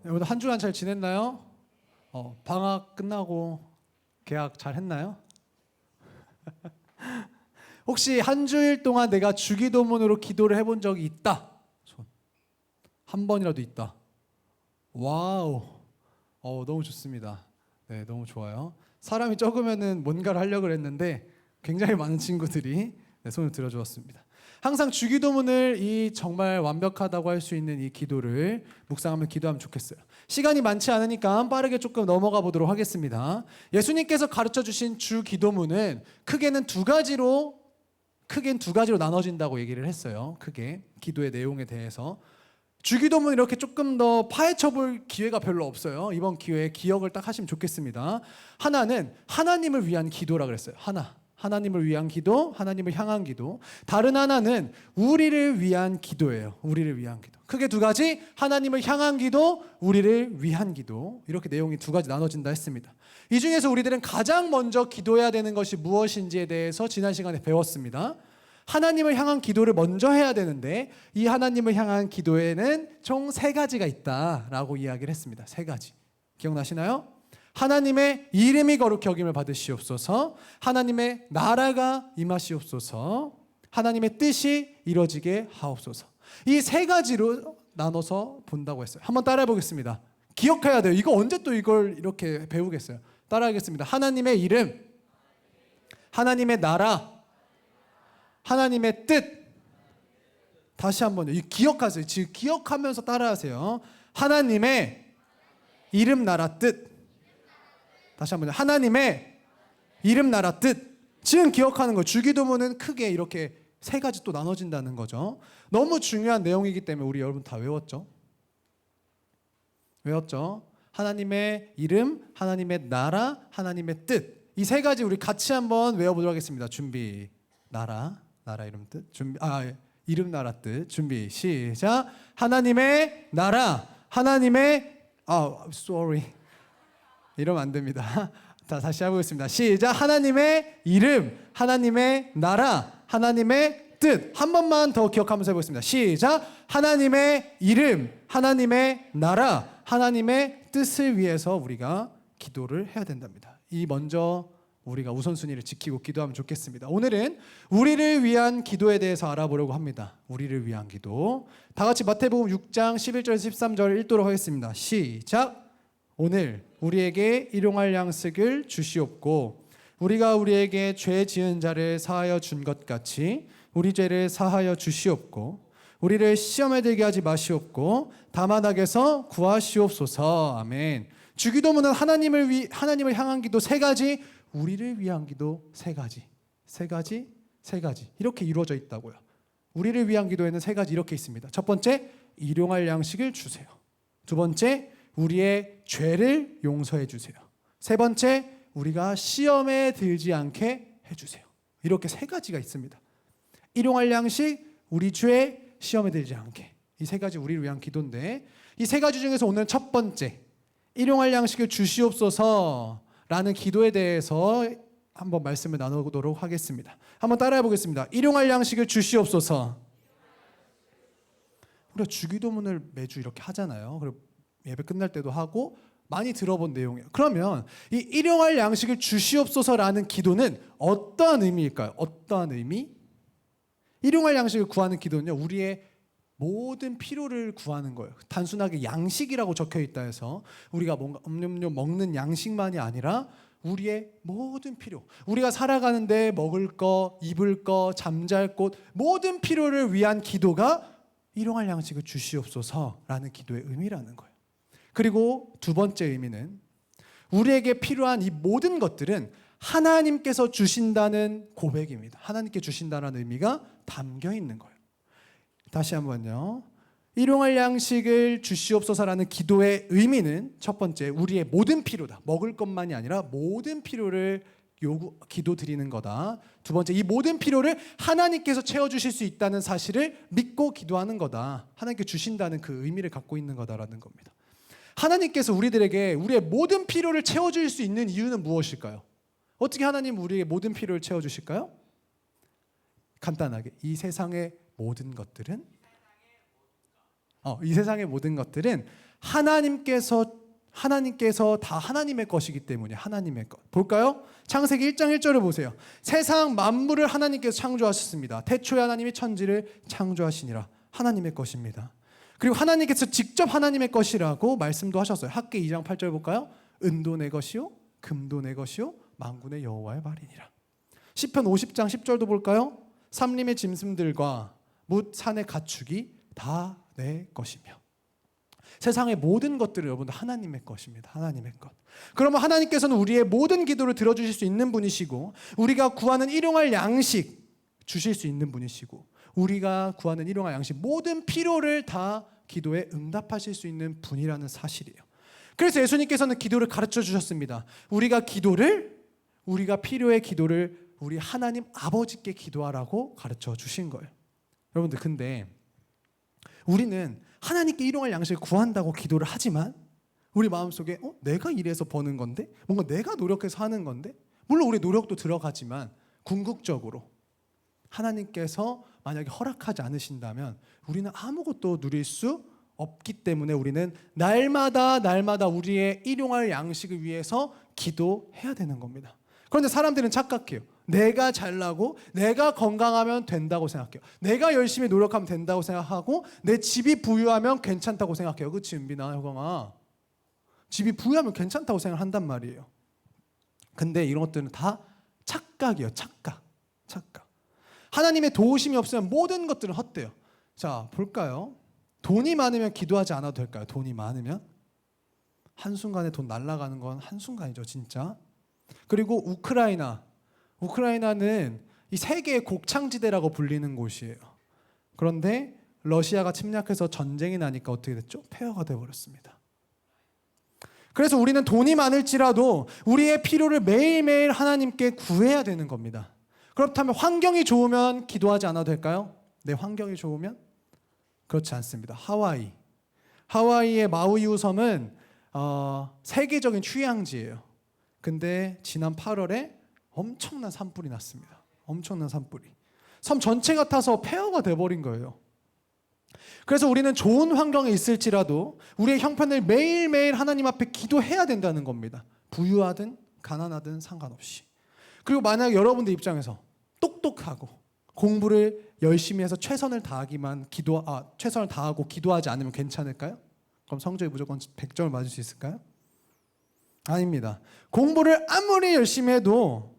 오늘 한 주간 잘 지냈나요? 방학 끝나고 개학 잘 했나요? 혹시 한 주일 동안 내가 주기도문으로 기도를 해본 적이 있다? 한 번이라도 있다. 와우. 너무 좋습니다. 네, 너무 좋아요. 사람이 적으면은 뭔가를 하려고 했는데 굉장히 많은 친구들이 손을 들어주었습니다. 항상 주기도문을 이 정말 완벽하다고 할 수 있는 이 기도를 묵상하면 기도하면 좋겠어요. 시간이 많지 않으니까 빠르게 조금 넘어가 보도록 하겠습니다. 예수님께서 가르쳐 주신 주기도문은 크게는 두 가지로 나눠진다고 얘기를 했어요. 크게 기도의 내용에 대해서. 주기도문 이렇게 조금 더 파헤쳐 볼 기회가 별로 없어요. 이번 기회에 기억을 딱 하시면 좋겠습니다. 하나는 하나님을 위한 기도라 그랬어요. 하나님을 위한 기도, 하나님을 향한 기도. 다른 하나는 우리를 위한 기도예요. 우리를 위한 기도. 크게 두 가지, 하나님을 향한 기도, 우리를 위한 기도. 이렇게 내용이 두 가지 나눠진다 했습니다. 이 중에서 우리들은 가장 먼저 기도해야 되는 것이 무엇인지에 대해서 지난 시간에 배웠습니다. 하나님을 향한 기도를 먼저 해야 되는데 이 하나님을 향한 기도에는 총 세 가지가 있다라고 이야기를 했습니다. 세 가지. 기억나시나요? 하나님의 이름이 거룩히 여김을 받으시옵소서, 하나님의 나라가 임하시옵소서, 하나님의 뜻이 이루어지게 하옵소서. 이 세 가지로 나눠서 본다고 했어요. 한번 따라해 보겠습니다. 기억해야 돼요. 이거 언제 또 이걸 이렇게 배우겠어요? 따라하겠습니다. 하나님의 이름, 하나님의 나라, 하나님의 뜻. 다시 한번요. 기억하세요. 지금 기억하면서 따라하세요. 하나님의 이름, 나라, 뜻. 다시 한번요. 하나님의 이름, 나라, 뜻. 지금 기억하는 거. 주기도문은 크게 이렇게 세 가지 또 나눠진다는 거죠. 너무 중요한 내용이기 때문에 우리 여러분 다 외웠죠? 하나님의 이름, 하나님의 나라, 하나님의 뜻. 이 세 가지 우리 같이 한번 외워보도록 하겠습니다. 준비. 나라 이름 뜻. 준비. 이름, 나라, 뜻. 준비. 시작. 하나님의 나라, 하나님의 sorry. 이러면 안 됩니다. 다시 해보겠습니다. 시작. 하나님의 이름, 하나님의 나라, 하나님의 뜻. 한 번만 더 기억하면서 해보겠습니다. 시작. 하나님의 이름, 하나님의 나라, 하나님의 뜻을 위해서 우리가 기도를 해야 된답니다. 이 먼저 우리가 우선순위를 지키고 기도하면 좋겠습니다. 오늘은 우리를 위한 기도에 대해서 알아보려고 합니다. 우리를 위한 기도. 다 같이 마태복음 6장 11절에서 13절 읽도록 하겠습니다. 시작. 오늘 우리에게 일용할 양식을 주시옵고 우리가 우리에게 죄 지은 자를 사하여 준 것 같이 우리 죄를 사하여 주시옵고 우리를 시험에 들게 하지 마시옵고 다만 악에서 구하시옵소서. 아멘. 주기도문은 하나님을 향한 기도 세 가지, 우리를 위한 기도 세 가지 이렇게 이루어져 있다고요. 우리를 위한 기도에는 세 가지 이렇게 있습니다. 첫 번째, 일용할 양식을 주세요. 두 번째, 우리의 죄를 용서해 주세요. 세 번째, 우리가 시험에 들지 않게 해주세요. 이렇게 세 가지가 있습니다. 일용할 양식, 우리 죄, 시험에 들지 않게. 이 세 가지 우리를 위한 기도인데 이 세 가지 중에서 오늘 첫 번째, 일용할 양식을 주시옵소서 라는 기도에 대해서 한번 말씀을 나누도록 하겠습니다. 한번 따라해 보겠습니다. 일용할 양식을 주시옵소서. 우리가 주기도문을 매주 이렇게 하잖아요. 그리고 예배 끝날 때도 하고 많이 들어본 내용이에요. 그러면 이 일용할 양식을 주시옵소서라는 기도는 어떠한 의미일까요? 어떠한 의미? 일용할 양식을 구하는 기도는요, 우리의 모든 필요를 구하는 거예요. 단순하게 양식이라고 적혀 있다 해서 우리가 뭔가 음료 먹는 양식만이 아니라 우리의 모든 필요, 우리가 살아가는데 먹을 거, 입을 거, 잠잘 곳, 모든 필요를 위한 기도가 일용할 양식을 주시옵소서라는 기도의 의미라는 거예요. 그리고 두 번째 의미는 우리에게 필요한 이 모든 것들은 하나님께서 주신다는 고백입니다. 하나님께 주신다는 의미가 담겨 있는 거예요. 다시 한번요. 일용할 양식을 주시옵소서라는 기도의 의미는 첫 번째, 우리의 모든 필요다. 먹을 것만이 아니라 모든 필요를 기도드리는 거다. 두 번째, 이 모든 필요를 하나님께서 채워주실 수 있다는 사실을 믿고 기도하는 거다. 하나님께 주신다는 그 의미를 갖고 있는 거다라는 겁니다. 하나님께서 우리들에게 우리의 모든 필요를 채워줄 수 있는 이유는 무엇일까요? 어떻게 하나님 우리의 모든 필요를 채워주실까요? 간단하게, 이 세상의 모든 것들은 하나님께서 다 하나님의 것이기 때문에 하나님의 것. 볼까요? 창세기 1장 1절을 보세요. 세상 만물을 하나님께서 창조하셨습니다. 태초에 하나님이 천지를 창조하시니라. 하나님의 것입니다. 그리고 하나님께서 직접 하나님의 것이라고 말씀도 하셨어요. 학기 2장 8절 볼까요? 은도 내 것이요 금도 내 것이요 만군의 여호와의 말이니라. 시편 50장 10절도 볼까요? 삼림의 짐승들과 뭇 산의 가축이 다 내 것이며. 세상의 모든 것들은 여러분들 하나님의 것입니다. 하나님의 것. 그러면 하나님께서는 우리의 모든 기도를 들어주실 수 있는 분이시고, 우리가 구하는 일용할 양식 주실 수 있는 분이시고, 우리가 구하는 일용할 양식 모든 필요를 다 기도에 응답하실 수 있는 분이라는 사실이에요. 그래서 예수님께서는 기도를 가르쳐 주셨습니다. 우리가 필요의 기도를 우리 하나님 아버지께 기도하라고 가르쳐 주신 거예요. 여러분들, 근데 우리는 하나님께 일용할 양식을 구한다고 기도를 하지만 우리 마음속에 내가 일해서 버는 건데, 뭔가 내가 노력해서 하는 건데, 물론 우리 노력도 들어가지만 궁극적으로 하나님께서 만약에 허락하지 않으신다면 우리는 아무것도 누릴 수 없기 때문에 우리는 날마다 우리의 일용할 양식을 위해서 기도해야 되는 겁니다. 그런데 사람들은 착각해요. 내가 잘나고 내가 건강하면 된다고 생각해요. 내가 열심히 노력하면 된다고 생각하고 내 집이 부유하면 괜찮다고 생각해요. 그렇지, 은빈아, 효광아? 집이 부유하면 괜찮다고 생각한단 말이에요. 근데 이런 것들은 다 착각이에요. 착각. 하나님의 도우심이 없으면 모든 것들은 헛돼요. 자, 볼까요? 돈이 많으면 기도하지 않아도 될까요? 돈이 많으면? 한순간에 돈 날아가는 건 한순간이죠, 진짜. 그리고 우크라이나는 이 세계의 곡창지대라고 불리는 곳이에요. 그런데 러시아가 침략해서 전쟁이 나니까 어떻게 됐죠? 폐허가 되어버렸습니다. 그래서 우리는 돈이 많을지라도 우리의 필요를 매일매일 하나님께 구해야 되는 겁니다. 그렇다면 환경이 좋으면 기도하지 않아도 될까요? 네, 환경이 좋으면? 그렇지 않습니다. 하와이의 마우이우 섬은 세계적인 휴양지예요. 근데 지난 8월에 엄청난 산불이 났습니다. 엄청난 산불이. 섬 전체가 타서 폐허가 돼버린 거예요. 그래서 우리는 좋은 환경에 있을지라도 우리의 형편을 매일매일 하나님 앞에 기도해야 된다는 겁니다. 부유하든 가난하든 상관없이. 그리고 만약 여러분들 입장에서 똑똑하고 공부를 열심히 해서 최선을 다하고 기도하지 않으면 괜찮을까요? 그럼 성적이 무조건 100점을 맞을 수 있을까요? 아닙니다. 공부를 아무리 열심히 해도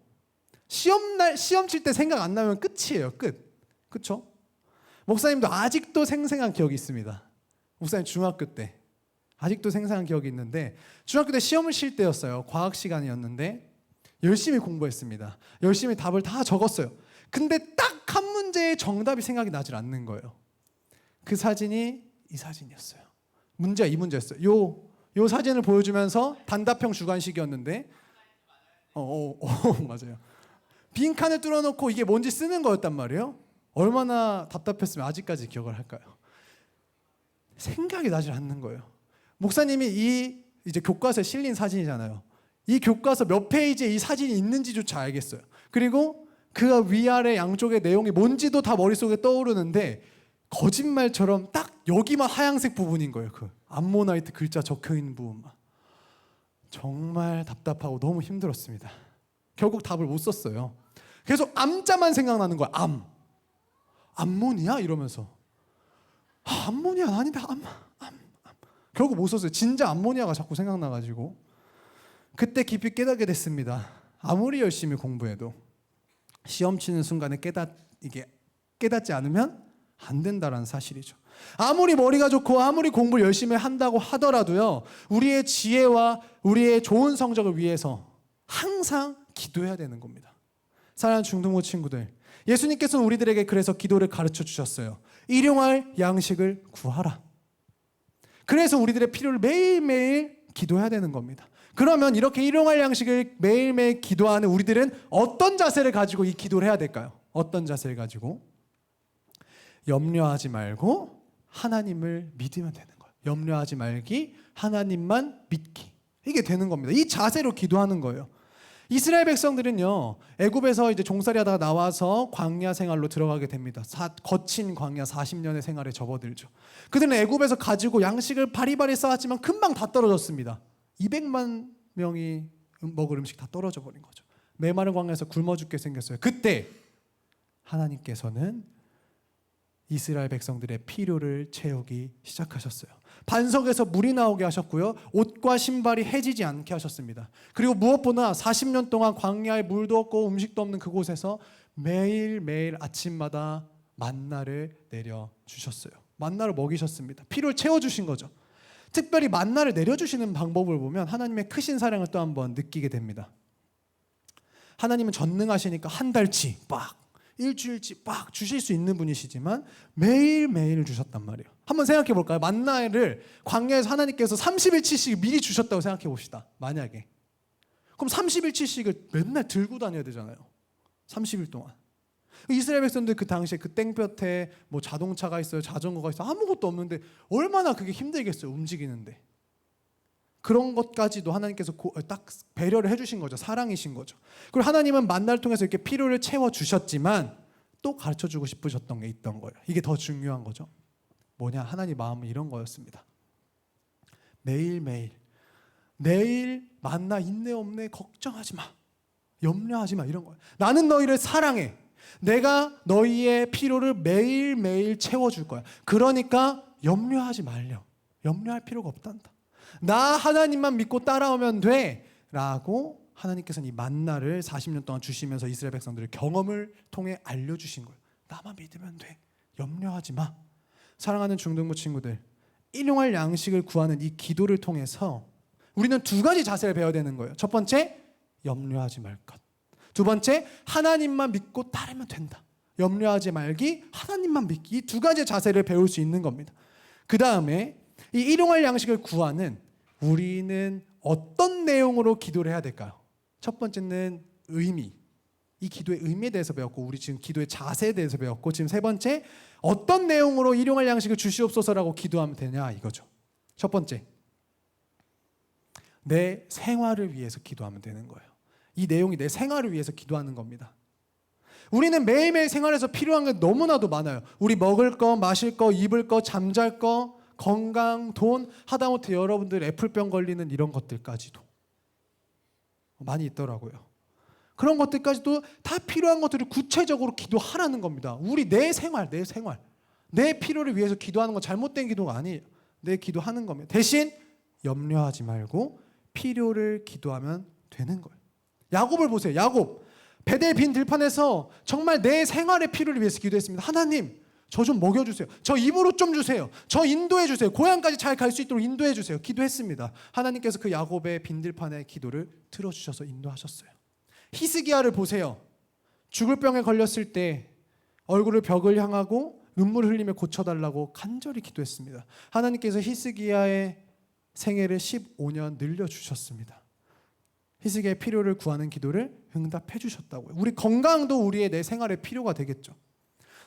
시험 칠 때 생각 안 나면 끝이에요. 끝. 그렇죠? 목사님도 아직도 생생한 기억이 있습니다. 목사님 중학교 때 아직도 생생한 기억이 있는데, 중학교 때 시험을 칠 때였어요. 과학 시간이었는데 열심히 공부했습니다. 열심히 답을 다 적었어요. 근데 딱 한 문제의 정답이 생각이 나질 않는 거예요. 그 사진이 이 사진이었어요. 문제가 이 문제였어요. 요 사진을 보여주면서 단답형 주관식이었는데 맞아요. 빈칸을 뚫어놓고 이게 뭔지 쓰는 거였단 말이에요. 얼마나 답답했으면 아직까지 기억을 할까요? 생각이 나질 않는 거예요. 목사님이 이제 교과서에 실린 사진이잖아요. 이 교과서 몇 페이지에 이 사진이 있는지조차 알겠어요. 그리고 그 위아래 양쪽의 내용이 뭔지도 다 머릿속에 떠오르는데 거짓말처럼 딱 여기만 하얀색 부분인 거예요. 그 암모나이트 글자 적혀있는 부분만. 정말 답답하고 너무 힘들었습니다. 결국 답을 못 썼어요. 계속 암자만 생각나는 거야. 암모니아? 이러면서 암모니아 아닌데 결국 못 썼어요. 진짜 암모니아가 자꾸 생각나가지고 그때 깊이 깨닫게 됐습니다. 아무리 열심히 공부해도 시험 치는 순간에 깨닫지 않으면 안 된다라는 사실이죠. 아무리 머리가 좋고 아무리 공부를 열심히 한다고 하더라도요, 우리의 지혜와 우리의 좋은 성적을 위해서 항상 기도해야 되는 겁니다. 사랑하는 중등부 친구들, 예수님께서는 우리들에게 그래서 기도를 가르쳐 주셨어요. 일용할 양식을 구하라. 그래서 우리들의 필요를 매일매일 기도해야 되는 겁니다. 그러면 이렇게 일용할 양식을 매일매일 기도하는 우리들은 어떤 자세를 가지고 이 기도를 해야 될까요? 어떤 자세를 가지고? 염려하지 말고 하나님을 믿으면 되는 거예요. 염려하지 말기, 하나님만 믿기. 이게 되는 겁니다. 이 자세로 기도하는 거예요. 이스라엘 백성들은요, 애굽에서 이제 종살이 하다가 나와서 광야 생활로 들어가게 됩니다. 거친 광야 40년의 생활에 접어들죠. 그들은 애굽에서 가지고 양식을 바리바리 쌓았지만 금방 다 떨어졌습니다. 200만 명이 먹을 음식 다 떨어져 버린 거죠. 메마른 광야에서 굶어 죽게 생겼어요. 그때 하나님께서는 이스라엘 백성들의 필요를 채우기 시작하셨어요. 반석에서 물이 나오게 하셨고요, 옷과 신발이 해지지 않게 하셨습니다. 그리고 무엇보다 40년 동안 광야에 물도 없고 음식도 없는 그곳에서 매일매일 아침마다 만나를 내려주셨어요. 만나를 먹이셨습니다. 필요를 채워주신 거죠. 특별히 만나를 내려주시는 방법을 보면 하나님의 크신 사랑을 또 한번 느끼게 됩니다. 하나님은 전능하시니까 한 달치 빡, 일주일치 빡 주실 수 있는 분이시지만 매일매일 주셨단 말이에요. 한번 생각해 볼까요? 만나를 광야에서 하나님께서 30일치씩 미리 주셨다고 생각해 봅시다. 만약에. 그럼 30일치씩을 맨날 들고 다녀야 되잖아요. 30일 동안. 이스라엘 백성들 그 당시에 그 땡볕에 뭐 자동차가 있어요, 자전거가 있어요, 아무것도 없는데 얼마나 그게 힘들겠어요, 움직이는데. 그런 것까지도 하나님께서 딱 배려를 해주신 거죠. 사랑이신 거죠. 그리고 하나님은 만나를 통해서 이렇게 필요를 채워주셨지만 또 가르쳐주고 싶으셨던 게 있던 거예요. 이게 더 중요한 거죠. 뭐냐? 하나님 마음은 이런 거였습니다. 매일매일 내일 만나 있네 없네 걱정하지 마, 염려하지 마, 이런 거예요. 나는 너희를 사랑해. 내가 너희의 필요를 매일매일 채워줄 거야. 그러니까 염려하지 말려. 염려할 필요가 없단다. 나 하나님만 믿고 따라오면 돼 라고 하나님께서는 이 만나를 40년 동안 주시면서 이스라엘 백성들의 경험을 통해 알려주신 거예요. 나만 믿으면 돼. 염려하지 마. 사랑하는 중등부 친구들, 일용할 양식을 구하는 이 기도를 통해서 우리는 두 가지 자세를 배워야 되는 거예요. 첫 번째, 염려하지 말 것. 두 번째, 하나님만 믿고 따르면 된다. 염려하지 말기, 하나님만 믿기. 이 두 가지 자세를 배울 수 있는 겁니다. 그 다음에 이 일용할 양식을 구하는 우리는 어떤 내용으로 기도를 해야 될까요? 첫 번째는 의미. 이 기도의 의미에 대해서 배웠고, 우리 지금 기도의 자세에 대해서 배웠고, 지금 세 번째, 어떤 내용으로 일용할 양식을 주시옵소서라고 기도하면 되냐 이거죠. 첫 번째, 내 생활을 위해서 기도하면 되는 거예요. 이 내용이 내 생활을 위해서 기도하는 겁니다. 우리는 매일매일 생활에서 필요한 게 너무나도 많아요. 우리 먹을 거, 마실 거, 입을 거, 잠잘 거, 건강, 돈, 하다못해 여러분들 애플병 걸리는 이런 것들까지도 많이 있더라고요. 그런 것들까지도 다 필요한 것들을 구체적으로 기도하라는 겁니다. 우리 내 생활, 내 필요를 위해서 기도하는 건 잘못된 기도가 아니에요. 내 기도하는 겁니다. 대신 염려하지 말고 필요를 기도하면 되는 거예요. 야곱을 보세요. 야곱, 베델 빈 들판에서 정말 내 생활의 필요를 위해서 기도했습니다. 하나님, 저 좀 먹여주세요. 저 입으로 좀 주세요. 저 인도해주세요. 고향까지 잘 갈 수 있도록 인도해주세요. 기도했습니다. 하나님께서 그 야곱의 빈들판의 기도를 들어주셔서 인도하셨어요. 히스기야를 보세요. 죽을 병에 걸렸을 때 얼굴을 벽을 향하고 눈물을 흘리며 고쳐달라고 간절히 기도했습니다. 하나님께서 히스기야의 생애를 15년 늘려주셨습니다. 히스기야의 필요를 구하는 기도를 응답해 주셨다고요. 우리 건강도 우리의 내 생활의 필요가 되겠죠.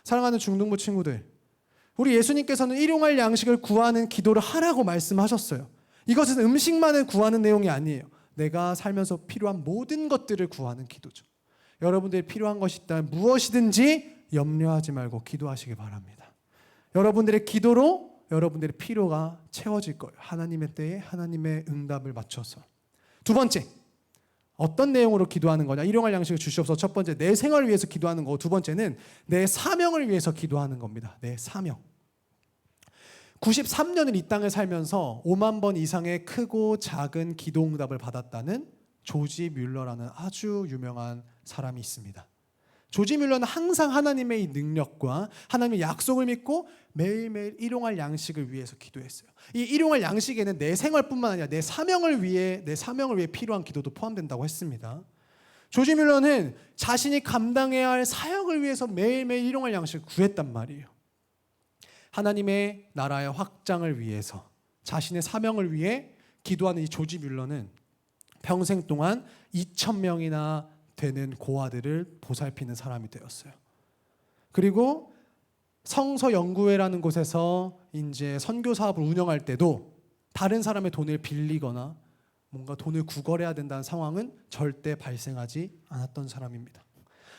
사랑하는 중등부 친구들, 우리 예수님께서는 일용할 양식을 구하는 기도를 하라고 말씀하셨어요. 이것은 음식만을 구하는 내용이 아니에요. 내가 살면서 필요한 모든 것들을 구하는 기도죠. 여러분들이 필요한 것이 있다면 무엇이든지 염려하지 말고 기도하시기 바랍니다. 여러분들의 기도로 여러분들의 필요가 채워질 거예요. 하나님의 때에 하나님의 응답을 맞춰서. 두 번째, 어떤 내용으로 기도하는 거냐? 일용할 양식을 주시옵소서. 첫 번째, 내 생활을 위해서 기도하는 거고, 두 번째는 내 사명을 위해서 기도하는 겁니다. 내 사명. 93년을 이 땅에 살면서 5만 번 이상의 크고 작은 기도 응답을 받았다는 조지 뮬러라는 아주 유명한 사람이 있습니다. 조지 뮬러는 항상 하나님의 이 능력과 하나님의 약속을 믿고 매일매일 일용할 양식을 위해서 기도했어요. 이 일용할 양식에는 내 생활뿐만 아니라 내 사명을 위해 필요한 기도도 포함된다고 했습니다. 조지 뮬러는 자신이 감당해야 할 사역을 위해서 매일매일 일용할 양식을 구했단 말이에요. 하나님의 나라의 확장을 위해서, 자신의 사명을 위해 기도하는 이 조지 뮬러는 평생 동안 2,000명이나 되는 고아들을 보살피는 사람이 되었어요. 그리고 성서 연구회라는 곳에서 이제 선교 사업을 운영할 때도 다른 사람의 돈을 빌리거나 뭔가 돈을 구걸해야 된다는 상황은 절대 발생하지 않았던 사람입니다.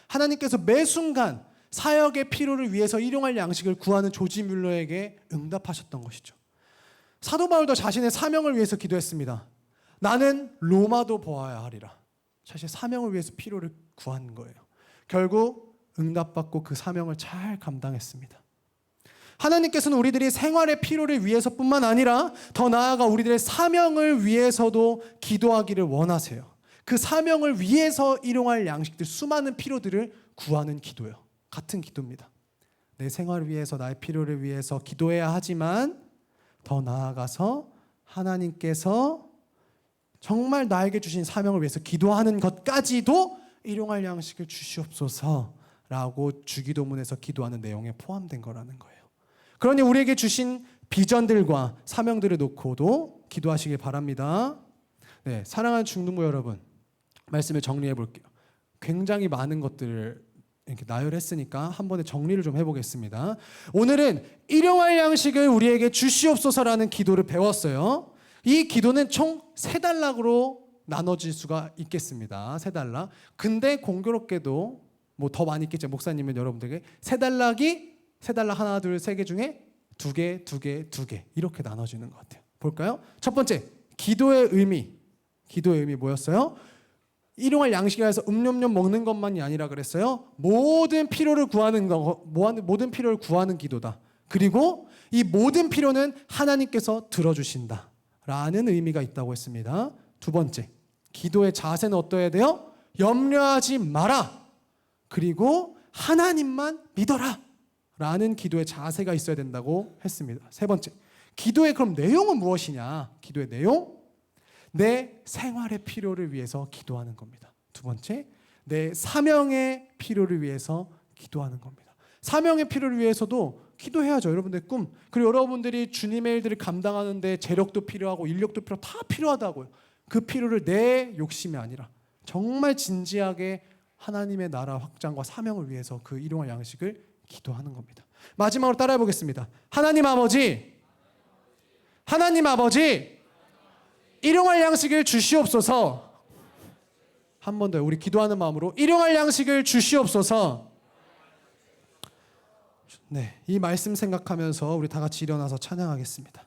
하나님께서 매 순간 사역의 필요를 위해서 일용할 양식을 구하는 조지 뮬러에게 응답하셨던 것이죠. 사도 바울도 자신의 사명을 위해서 기도했습니다. 나는 로마도 보아야 하리라. 사실 사명을 위해서 필요를 구한 거예요. 결국 응답받고 그 사명을 잘 감당했습니다. 하나님께서는 우리들이 생활의 필요를 위해서뿐만 아니라 더 나아가 우리들의 사명을 위해서도 기도하기를 원하세요. 그 사명을 위해서 일용할 양식들, 수많은 필요들을 구하는 기도요. 같은 기도입니다. 내 생활을 위해서, 나의 필요를 위해서 기도해야 하지만 더 나아가서 하나님께서 정말 나에게 주신 사명을 위해서 기도하는 것까지도 일용할 양식을 주시옵소서라고 주기도문에서 기도하는 내용에 포함된 거라는 거예요. 그러니 우리에게 주신 비전들과 사명들을 놓고도 기도하시길 바랍니다. 네, 사랑하는 중등부 여러분, 말씀을 정리해 볼게요. 굉장히 많은 것들을 이렇게 나열했으니까 한 번에 정리를 좀 해보겠습니다. 오늘은 일용할 양식을 우리에게 주시옵소서라는 기도를 배웠어요. 이 기도는 총 3단락으로 나눠질 수가 있겠습니다. 3단락. 근데 공교롭게도 뭐 더 많이 있겠죠. 목사님은 여러분들에게 3단락 하나, 둘, 3개 중에 2개, 2개, 2개 이렇게 나눠지는 것 같아요. 볼까요? 첫 번째, 기도의 의미. 기도의 의미 뭐였어요? 일용할 양식이라서 음료염 먹는 것만이 아니라 그랬어요. 모든 필요를 구하는 거, 모든 필요를 구하는 기도다. 그리고 이 모든 필요는 하나님께서 들어주신다라는 의미가 있다고 했습니다. 두 번째, 기도의 자세는 어떠해야 돼요? 염려하지 마라. 그리고 하나님만 믿어라. 라는 기도의 자세가 있어야 된다고 했습니다. 세 번째, 기도의 그럼 내용은 무엇이냐? 기도의 내용? 내 생활의 필요를 위해서 기도하는 겁니다. 두 번째, 내 사명의 필요를 위해서 기도하는 겁니다. 사명의 필요를 위해서도 기도해야죠. 여러분들의 꿈, 그리고 여러분들이 주님의 일들을 감당하는데 재력도 필요하고 인력도 다 필요하다고요. 그 필요를 내 욕심이 아니라 정말 진지하게 하나님의 나라 확장과 사명을 위해서 그 일용할 양식을 기도하는 겁니다. 마지막으로 따라해 보겠습니다. 하나님 아버지, 일용할 양식을 주시옵소서. 한 번 더 우리 기도하는 마음으로 일용할 양식을 주시옵소서. 네, 이 말씀 생각하면서 우리 다 같이 일어나서 찬양하겠습니다.